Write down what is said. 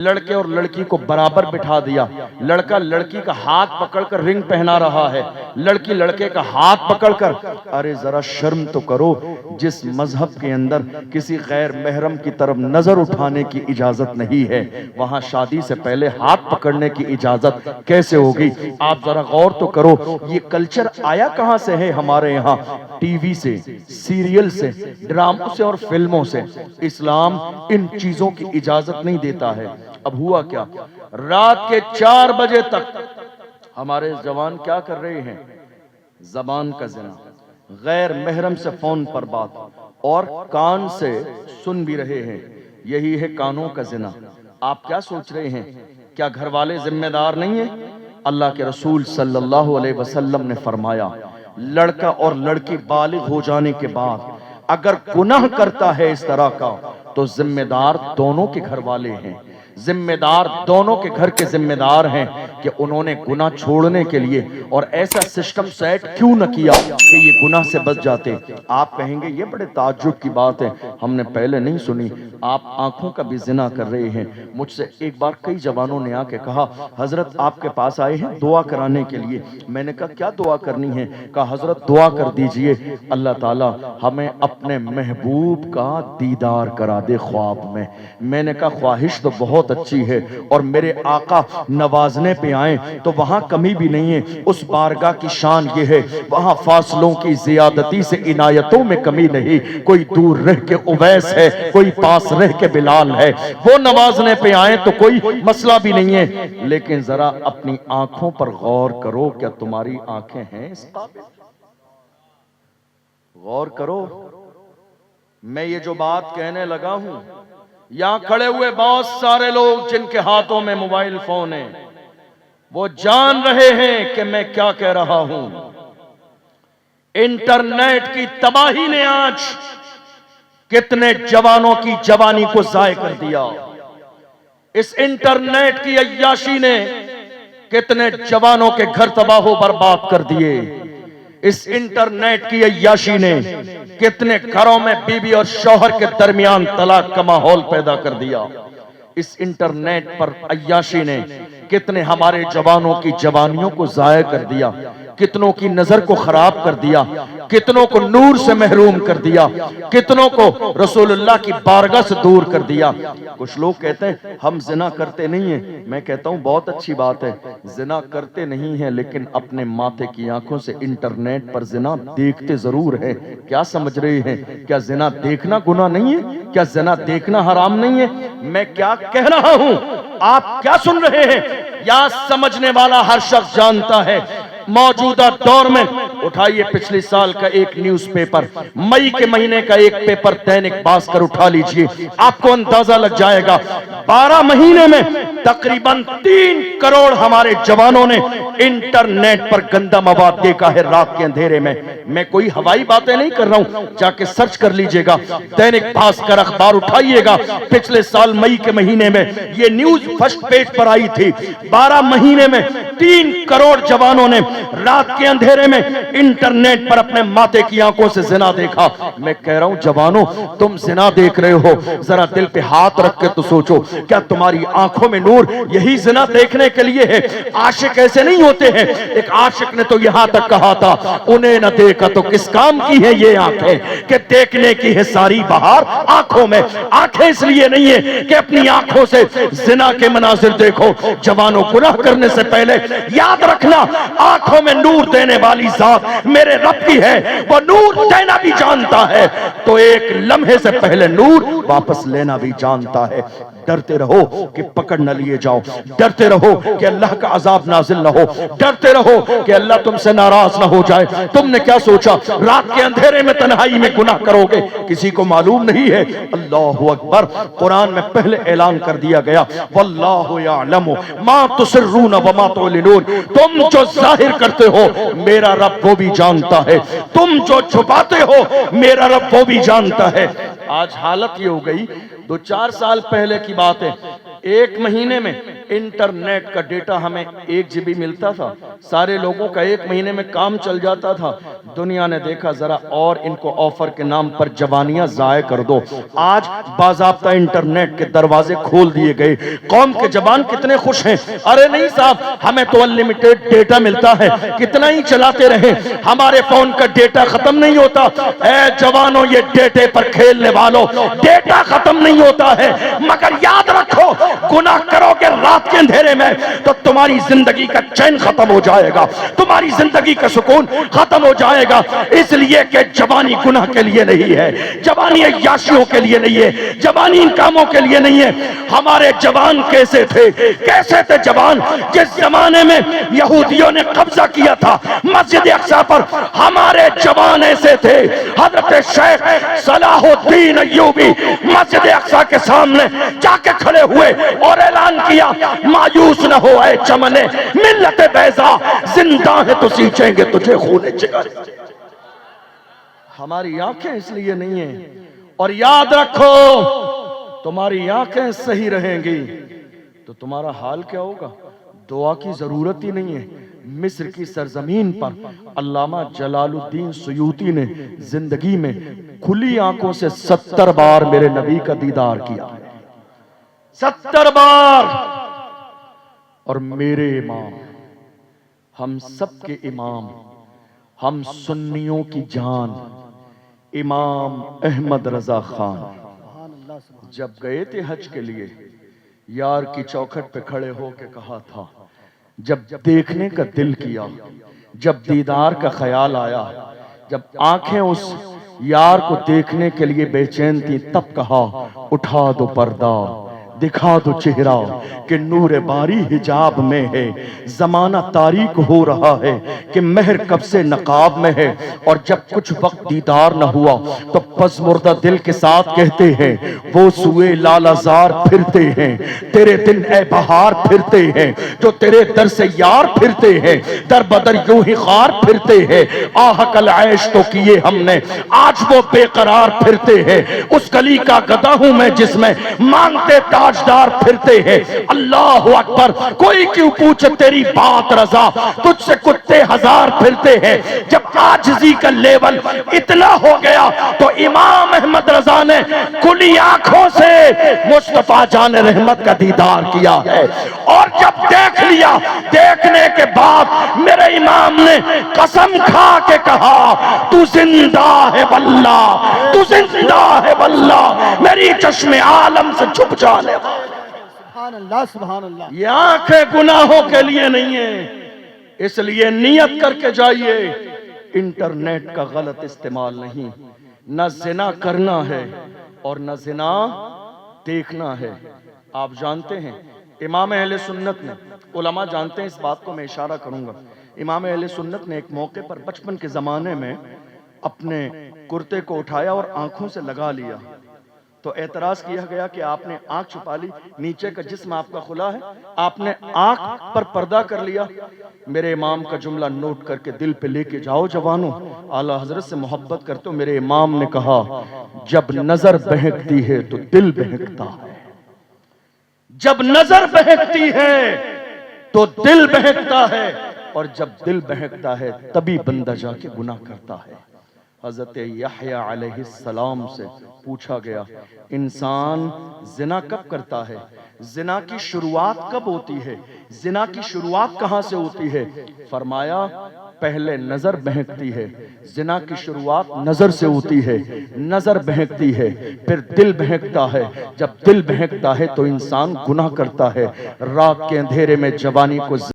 لڑکے اور لڑکی کو برابر بٹھا دیا، لڑکا لڑکی کا ہاتھ پکڑ کر رنگ پہنا رہا ہے، لڑکی لڑکے کا ہاتھ پکڑ کر، ارے ذرا شرم تو کرو، جس مذہب کے اندر کسی غیر محرم کی طرف نظر اٹھانے کی اجازت نہیں ہے، وہاں شادی سے پہلے ہاتھ پکڑنے کی اجازت کیسے ہوگی؟ آپ ذرا غور تو کرو، یہ کلچر آیا کہاں سے ہے ہمارے یہاں؟ ٹی وی سے، سیریل سے، ڈراموں سے اور فلموں سے۔ اسلام ان چیزوں کی اجازت نہیں دیتا ہے۔ اب ہوا کیا؟ رات کے 4 بجے تک ہمارے جوان کیا کر رہے ہیں؟ زبان کا زنا، غیر محرم سے فون پر بات، اور کان سے سن بھی رہے ہیں، یہی ہے کانوں کا زنا۔ آپ کیا سوچ رہے ہیں؟ کیا گھر والے ذمہ دار نہیں ہیں؟ اللہ کے رسول صلی اللہ علیہ وسلم نے فرمایا، لڑکا اور لڑکی بالغ ہو جانے کے بعد اگر گناہ کرتا ہے اس طرح کا، تو ذمہ دار دونوں کے گھر والے ہیں، ذمہ دار دونوں کے گھر کے ذمہ دار ہیں کہ انہوں نے گناہ چھوڑنے کے لیے اور ایسا سسٹم سیٹ کیوں نہ کیا کہ یہ گناہ سے بچ جاتے۔ آپ کہیں گے یہ بڑے تعجب کی بات ہے، ہم نے پہلے نہیں سنی، آپ آنکھوں کا بھی زنا کر رہے ہیں۔ مجھ سے ایک بار کئی جوانوں نے آ کے کہا، حضرت آپ کے پاس آئے ہیں دعا کرانے کے لیے۔ میں نے کہا کیا دعا کرنی ہے؟ کہا حضرت دعا کر دیجئے اللہ تعالی ہمیں اپنے محبوب کا دیدار کرا دے خواب میں۔ میں نے کہا خواہش تو بہت اچھی ہے، اور میرے آقا نوازنے پہ آئیں تو وہاں کمی بھی نہیں ہے۔ اس بارگاہ کی شان یہ ہے، وہاں فاصلوں کی زیادتی سے عنایتوں میں کمی نہیں، کوئی دور رہ کے اویس ہے، کوئی پاس رہ کے بلال ہے، وہ نوازنے پہ آئیں تو کوئی مسئلہ بھی نہیں ہے، لیکن ذرا اپنی آنکھوں پر غور کرو، کیا تمہاری آنکھیں ہیں اس قابل؟ غور کرو۔ میں یہ جو بات کہنے لگا ہوں، یہاں کھڑے ہوئے بہت سارے لوگ جن کے ہاتھوں میں موبائل فون ہیں، وہ جان رہے ہیں کہ میں کیا کہہ رہا ہوں۔ انٹرنیٹ کی تباہی نے آج کتنے جوانوں کی جوانی کو ضائع کر دیا، اس انٹرنیٹ کی عیاشی نے کتنے جوانوں کے گھر تباہ و برباد کر دیے، اس انٹرنیٹ کی عیاشی نے کتنے گھروں میں بیوی اور شوہر کے درمیان طلاق کا ماحول پیدا کر دیا، اس انٹرنیٹ پر عیاشی نے کتنے ہمارے جوانوں کی جوانیوں کو ضائع کر دیا، کتنوں کی نظر کو خراب کر دیا، کتنوں کو نور سے محروم کر دیا، کتنوں کو رسول اللہ کی بارگاہ سے دور کر دیا۔ کچھ لوگ کہتے ہیں ہم زنا کرتے نہیں ہیں، میں کہتا ہوں بہت اچھی بات ہے، زنا کرتے نہیں ہیں لیکن اپنے ماتھے کی آنکھوں سے انٹرنیٹ پر زنا دیکھتے ضرور ہیں۔ کیا سمجھ رہے ہیں؟ کیا زنا دیکھنا گناہ نہیں ہے؟ کیا زنا دیکھنا حرام نہیں ہے؟ میں کیا کہہ رہا ہوں آپ کیا سن رہے ہیں؟ یا سمجھنے والا ہر شخص جانتا ہے، موجودہ دور میں اٹھائیے پچھلے سال کا ایک نیوز پیپر، مئی کے مہینے کا ایک پیپر دینک بھاسکر اٹھا لیجئے، آپ کو اندازہ لگ جائے گا 12 مہینے میں تقریباً 3 کروڑ ہمارے جوانوں نے انٹرنیٹ پر گندا مواد دیکھا ہے رات کے اندھیرے میں۔ میں کوئی ہوائی باتیں نہیں کر رہا ہوں، جا کے سرچ کر لیجئے گا، دینک بھاسکر اخبار اٹھائیے گا، پچھلے سال مئی کے مہینے میں یہ نیوز فرسٹ پیج پر آئی تھی، 12 مہینے میں 3 کروڑ جوانوں نے رات کے اندھیرے میں انٹرنیٹ پر اپنے ماتھے کی آنکھوں سے زنا دیکھا۔ میں کہہ رہا ہوں جوانوں، تم زنا دیکھ رہے ہو، ذرا دل پہ ہاتھ رکھ کے تو سوچو، کیا تمہاری آنکھوں میں نور یہی زنا دیکھنے کے لیے ہے؟ عاشق ایسے نہیں ہوتے ہیں، ایک عاشق نے تو یہاں تک کہا تھا، انہیں نہ دیکھا تو کس کام کی ہے یہ آنکھیں، کہ دیکھنے کی ہے ساری بہار آنکھوں میں۔ آنکھیں اس لیے نہیں ہے کہ اپنی آنکھوں سے زنا کے مناظر دیکھو۔ جوانوں، گناہ کرنے سے پہلے یاد رکھنا، آنکھوں میں نور دینے والی ذات میرے رب کی ہے، وہ نور دینا بھی جانتا ہے تو ایک لمحے سے پہلے نور واپس لینا بھی جانتا ہے۔ ڈرتے رہو کہ پکڑ نہ لیے جاؤ، ڈرتے رہو کہ اللہ کا عذاب نازل نہ ہو، ڈرتے رہو کہ اللہ تم سے ناراض نہ ہو جائے۔ تم نے کیا سوچا رات کے اندھیرے میں تنہائی میں گناہ کرو گے؟ کسی کو معلوم نہیں ہے۔ اللہ اکبر، قرآن میں پہلے اعلان کر دیا گیا، واللہ یعلم ما تسرون وما تعلنون، تم جو ظاہر کرتے ہو میرا رب وہ بھی جانتا ہے، تم جو چھپاتے ہو میرا رب وہ بھی جانتا ہے۔ آج حالت یہ ہو گئی، 2-4 سال پہلے کی بات ہے، 1 مہینے میں انٹرنیٹ کا ڈیٹا ہمیں 1 GB ملتا تھا، سارے لوگوں کا 1 مہینے میں کام چل جاتا تھا۔ دنیا نے دیکھا ذرا اور ان کو آفر کے نام پر جوانیاں ضائع کر دو. آج باضابطہ انٹرنیٹ کے دروازے کھول دیے گئے. قوم کے جوان کتنے خوش ہیں. ارے نہیں صاحب, ہمیں تو انلیمیٹڈ ڈیٹا ملتا ہے, کتنا ہی چلاتے رہیں, ہمارے فون کا ڈیٹا ختم نہیں ہوتا. اے جوانوں, یہ ڈیٹے پر کھیلنے والوں, ڈیٹا ختم نہیں ہوتا ہے, مگر یاد رکھو گناہ کرو گے رات کے اندھیرے میں تو تمہاری زندگی کا چین ختم ہو جائے گا, تمہاری زندگی کا سکون ختم ہو جائے گا. اس لیے کہ جوانی گناہ کے لیے نہیں ہے, جوانی عیاشیوں کے لیے نہیں ہے, جوانی ان کاموں کے لیے نہیں ہے. ہمارے جوان کیسے تھے, کیسے تھے جوان؟ جس زمانے میں یہودیوں نے قبضہ کیا تھا مسجد اقصی پر, ہمارے جوان ایسے تھے. حضرت شیخ صلاح الدین ایوبی مسجد اقصی کے سامنے جا کے کھڑے ہوئے اور اعلان کیا, مایوس نہ ہو اے چمنے ملت بیضا, زندہ ہے تو سینچیں گے تجھے خون جگر. ہماری آنکھیں اس لیے نہیں ہیں. اور یاد رکھو, تمہاری آنکھیں صحیح رہیں گی تو تمہارا حال کیا ہوگا؟ دعا کی ضرورت ہی نہیں ہے. مصر کی سرزمین پر علامہ جلال الدین سیوطی نے زندگی میں کھلی آنکھوں سے 70 بار میرے نبی کا دیدار کیا, 70 بار. اور میرے امام, ہم سب کے امام, ہم سنیوں کی جان, امام احمد رضا خان جب گئے تھے حج کے لیے, یار کی چوکھٹ پہ کھڑے ہو کے کہا تھا, جب دیکھنے کا دل کیا, جب دیدار کا خیال آیا, جب آنکھیں اس یار کو دیکھنے کے لیے بے چین تھی, تب کہا اٹھا دو پردہ, دکھا دو چہرہ کہ نور باری حجاب میں ہے, زمانہ تاریک ہو رہا ہے کہ مہر کب سے نقاب میں ہے. اور جب کچھ وقت دیدار نہ ہوا تو پس مردہ دل کے ساتھ کہتے ہیں, وہ سوئے لالازار پھرتے ہیں, تیرے دن اے بہار پھرتے ہیں, جو تیرے در سے یار پھرتے ہیں, در بدر یوں ہی خار پھرتے ہیں. آہ کل عیش تو کیے ہم نے, آج وہ بے قرار پھرتے ہیں. اس گلی کا گدھا ہوں میں جس میں مانگتے تاجدار پھرتے ہیں. اللہ اکبر, کوئی کیوں پوچھے تیری بات رضا, تجھ سے کتے ہزار پھرتے ہیں. جب عاجزی کا لیول اتنا ہو گیا تو امام احمد رضا نے کھلی آنکھوں سے مصطفیٰ جان رحمت کا دیدار کیا ہے. اور جب دیکھ لیا, دیکھنے کے بعد میرے امام نے قسم کھا کے کہا, تو زندہ ہے واللہ, تو زندہ ہے واللہ, میری چشم عالم سے چھپ جانے والا. سبحان اللہ, سبحان اللہ. یہ آنکھیں گناہوں کے لیے نہیں ہیں, اس لیے نیت کر کے جائیے. انٹرنیٹ کا غلط استعمال نہیں, نہ زنا کرنا ہے اور نہ زنا دیکھنا ہے. آپ جانتے ہیں امام اہل سنت نے, علماء جانتے ہیں اس بات کو, میں اشارہ کروں گا, امام اہل سنت نے ایک موقع پر بچپن کے زمانے میں اپنے کرتے کو اٹھایا اور آنکھوں سے لگا لیا تو اعتراض کیا گیا کہ آپ نے آنکھ چھپا لی, نیچے کا جسم آپ کا کھلا ہے, آپ نے آنکھ پر پردہ کر لیا. میرے امام کا جملہ نوٹ کر کے دل پہ لے کے جاؤ جوانوں, اعلیٰ حضرت سے محبت کرتے ہو. میرے امام نے کہا, جب نظر بہکتی ہے تو دل بہکتا ہے, جب نظر بہکتی ہے تو دل بہکتا ہے, اور جب دل بہکتا ہے تبھی بندہ جا کے گناہ کرتا ہے. حضرت یحییٰ علیہ السلام سے پوچھا گیا, انسان زنا کب کرتا ہے, زنا کی شروعات کب ہوتی ہے, زنا کی شروعات کہاں سے ہوتی ہے؟ فرمایا, پہلے نظر بہکتی ہے, زنا کی شروعات نظر سے ہوتی ہے, نظر بہکتی ہے, پھر دل بہکتا ہے, جب دل بہکتا ہے تو انسان گناہ کرتا ہے. رات کے اندھیرے میں جوانی کو